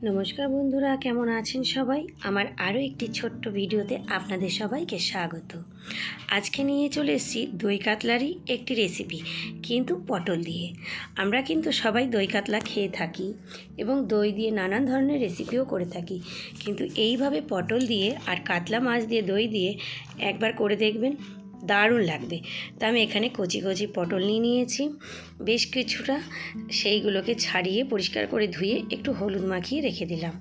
নমস্কার বন্ধুরা, কেমন আছেন সবাই? আমার আরও একটি ছোট্ট ভিডিওতে আপনাদের সবাইকে স্বাগত। আজকে নিয়ে চলে এসেছি দই কাতলারই একটি রেসিপি, কিন্তু পটল দিয়ে। আমরা কিন্তু সবাই দই কাতলা খেয়ে থাকি এবং দই দিয়ে নানান ধরনের রেসিপিও করে থাকি, কিন্তু এইভাবে পটল দিয়ে আর কাতলা মাছ দিয়ে দই দিয়ে একবার করে দেখবেন, দারুণ লাগবে। তো আমি এখানে কচি কচি পটল নিয়েছি বেশ কিছুটা, সেইগুলোকে ছাড়িয়ে পরিষ্কার করে ধুয়ে একটু হলুদ মাখিয়ে রেখে দিলাম।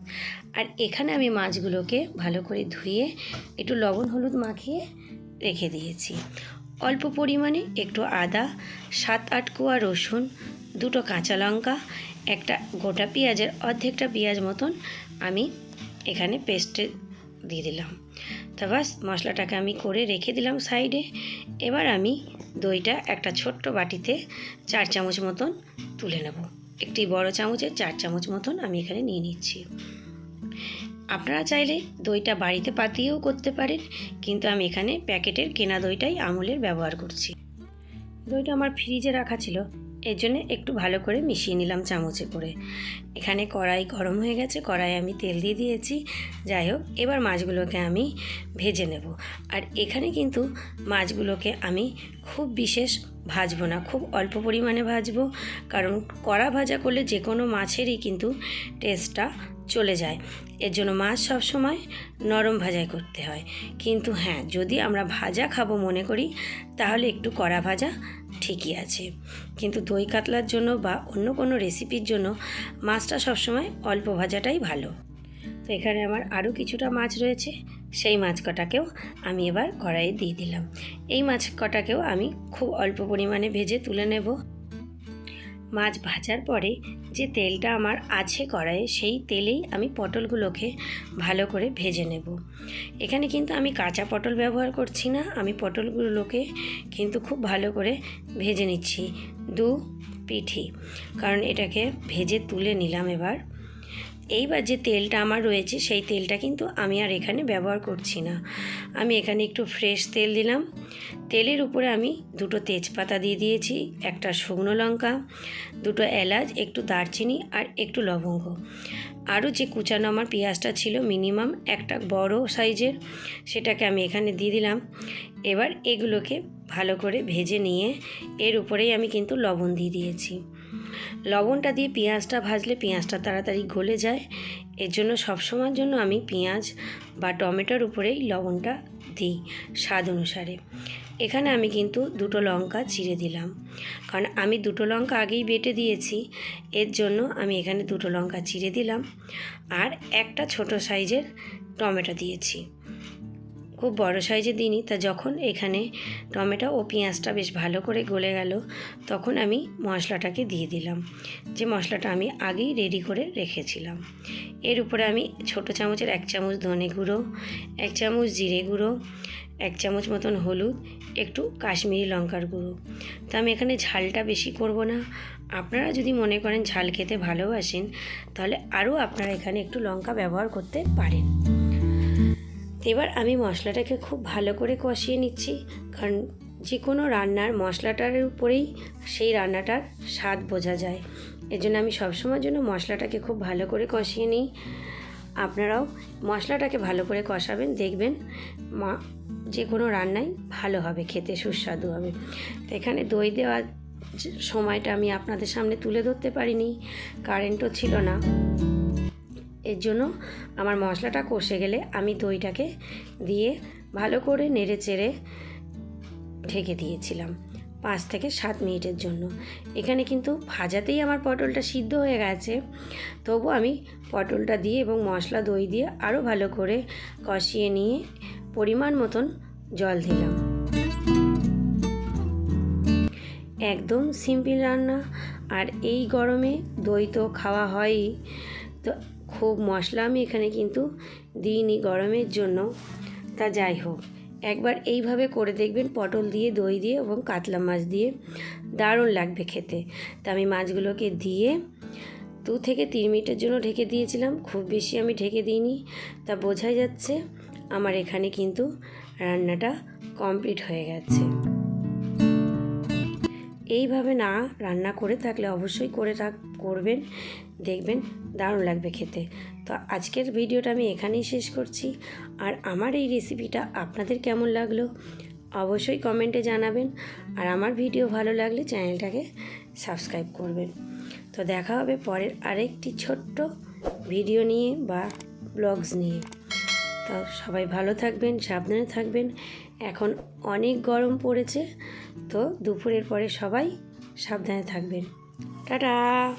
আর এখানে আমি মাছগুলোকে ভালো করে ধুয়ে একটু লবণ হলুদ মাখিয়ে রেখে দিয়েছি। অল্প পরিমাণে একটু আদা, 7-8 কোয়া রসুন, 2টো কাঁচা লঙ্কা, একটা গোটা পেঁয়াজের অর্ধেকটা পেঁয়াজ মতন আমি এখানে পেস্টে দিয়ে দিলাম। তো বাস, মশলাটাকে আমি করে রেখে দিলাম সাইডে। এবার আমি দইটা একটা ছোট্ট বাটিতে 4 চামচ মতন তুলে নেব। একটি বড় চামচের 4 চামচ মতন আমি এখানে নিয়ে নিচ্ছি। আপনারা চাইলে দইটা বাড়িতে পাতিয়েও করতে পারেন, কিন্তু আমি এখানে প্যাকেটের কেনা দইটাই আমুলের ব্যবহার করছি। দইটা আমার ফ্রিজে রাখা ছিল, এর জন্য একটু ভালো করে মিশিয়ে নিলাম চামচে করে। এখানে কড়াই গরম হয়ে গেছে, কড়াইয়ে আমি তেল দিয়ে দিয়েছি। যাই হোক, এবার মাছগুলোকে আমি ভেজে নেব। আর এখানে কিন্তু মাছগুলোকে আমি খুব বিশেষ ভাজবো না, খুব অল্প পরিমাণে ভাজবো, কারণ কড়া ভাজা করলে যে কোনো মাছেরই কিন্তু টেস্টটা চলে যায়। এর জন্য মাছ সবসময় নরম ভাজাই করতে হয়। কিন্তু হ্যাঁ, যদি আমরা ভাজা খাবো মনে করি, তাহলে একটু কড়া ভাজা ঠিকই আছে। কিন্তু দই কাতলার জন্য বা অন্য কোনো রেসিপির জন্য মাছটা সবসময় অল্প ভাজাটাই ভালো। তো এখানে আমার আরও কিছুটা মাছ রয়েছে, সেই মাছ কটাকেও আমি এবার কড়াইয়ে দিয়ে দিলাম। এই মাছ কটাকেও আমি খুব অল্প পরিমাণে ভেজে তুলে নেব। মাছ ভাজার পরে যে তেলটা আমার আছে কড়াইয়ে, সেই তেলেই আমি পটলগুলোকে ভালো করে ভেজে নেব। এখানে কিন্তু আমি কাঁচা পটল ব্যবহার করছি না, আমি পটলগুলোকে কিন্তু খুব ভালো করে ভেজে নিচ্ছি 2 পিঠি, কারণ এটাকে ভেজে তুলে নিলাম। এইবার যে তেলটা আমার রয়েছে, সেই তেলটা কিন্তু আমি আর এখানে ব্যবহার করছি না। আমি এখানে একটু ফ্রেশ তেল দিলাম। তেলের উপরে আমি 2টো তেজপাতা দিয়ে দিয়েছি, একটা শুকনো লঙ্কা, 2টো এলাচ, একটু দারচিনি আর একটু লবঙ্গ। আরও যে কুচানো আমার পেঁয়াজটা ছিল মিনিমাম একটা বড় সাইজের, সেটাকে আমি এখানে দিয়ে দিলাম। এবার এগুলোকে ভালো করে ভেজে নিয়ে এর উপরেই আমি কিন্তু লবণ দিয়ে দিয়েছি। লবণটা দিয়ে পেঁয়াজটা ভাজলে পেঁয়াজটা তাড়াতাড়ি গলে যায়, এর জন্য সবসময়ের জন্য আমি পেঁয়াজ বা টমেটোর উপরেই লবণটা দিই স্বাদ অনুসারে। এখানে আমি কিন্তু 2টো লঙ্কা চিড়ে দিলাম, কারণ আমি 2টো লঙ্কা আগেই বেটে দিয়েছি, এর জন্য আমি এখানে 2টো লঙ্কা চিড়ে দিলাম। আর একটা ছোট সাইজের টমেটো দিয়েছি, খুব বড় সাইজে দিইনি। তা যখন এখানে টমেটো ও পেঁয়াজটা বেশ ভালো করে গলে গেল, তখন আমি মশলাটাকে দিয়ে দিলাম, যে মশলাটা আমি আগেই রেডি করে রেখেছিলাম। এর উপরে আমি ছোট চামচের 1 চামচ ধনে গুঁড়ো, 1 চামচ জিরে গুঁড়ো, 1 চামচ মতন হলুদ, একটু কাশ্মীরি লঙ্কার গুঁড়ো। তো আমি এখানে ঝালটা বেশি করব না। আপনারা যদি মনে করেন ঝাল খেতে ভালোবাসেন, তাহলে আরও আপনারা এখানে একটু লঙ্কা ব্যবহার করতে পারেন। এবার আমি মশলাটাকে খুব ভালো করে কষিয়ে নিচ্ছি, কারণ যে কোনো রান্নার মশলাটার উপরেই সেই রান্নাটার স্বাদ বোঝা যায়। এজন্য আমি সবসময়ের জন্য মশলাটাকে খুব ভালো করে কষিয়ে নিই। আপনারাও মশলাটাকে ভালো করে কষাবেন, দেখবেন যে কোনো রান্নাই ভালো হবে, খেতে সুস্বাদু হবে। তো এখানে দই দেওয়ার সময়টা আমি আপনাদের সামনে তুলে ধরতে পারিনি, কারেন্টও ছিল না। এর জন্য আমার মশলাটা কষে গেলে আমি দইটাকে দিয়ে ভালো করে নেড়ে চেড়ে ঢেকে দিয়েছিলাম 5 থেকে 7 মিনিটের জন্য। এখানে কিন্তু ভাজাতেই আমার পটলটা সিদ্ধ হয়ে গেছে, তবু আমি পটলটা দিয়ে এবং মশলা দই দিয়ে আরও ভালো করে কষিয়ে নিয়ে পরিমাণ মতন জল দিলাম। একদম সিম্পল রান্না, আর এই গরমে দই তো খাওয়া হয়ই, তো খুব মশলা আমি এখানে কিন্তু দিইনি গরমের জন্য। তা যাই হোক, একবার এইভাবে করে দেখবেন, পটল দিয়ে দই দিয়ে এবং কাতলা মাছ দিয়ে দারুণ লাগবে খেতে। তা আমি মাছগুলোকে দিয়ে 2 থেকে 3 মিনিটের জন্য ঢেকে দিয়েছিলাম, খুব বেশি আমি ঢেকে দিইনি। তা বোঝাই যাচ্ছে আমার এখানে কিন্তু রান্নাটা কমপ্লিট হয়ে গেছে। এইভাবে না রান্না করে থাকলে অবশ্যই করবেন, দেখবেন দারুণ লাগবে খেতে। তো আজকের ভিডিওটা আমি এখানেই শেষ করছি। আর আমার এই রেসিপিটা আপনাদের কেমন লাগলো অবশ্যই কমেন্টে জানাবেন। আর আমার ভিডিও ভালো লাগলে চ্যানেলটাকে সাবস্ক্রাইব করবেন। তো দেখা হবে পরের আরেকটি ছোট্ট ভিডিও নিয়ে বা ব্লগস নিয়ে। তো সবাই ভালো থাকবেন, সাবধানে থাকবেন। এখন অনেক গরম পড়েছে, তো দুপুরের পরে সবাই সাবধানে থাকবেন। টাটা।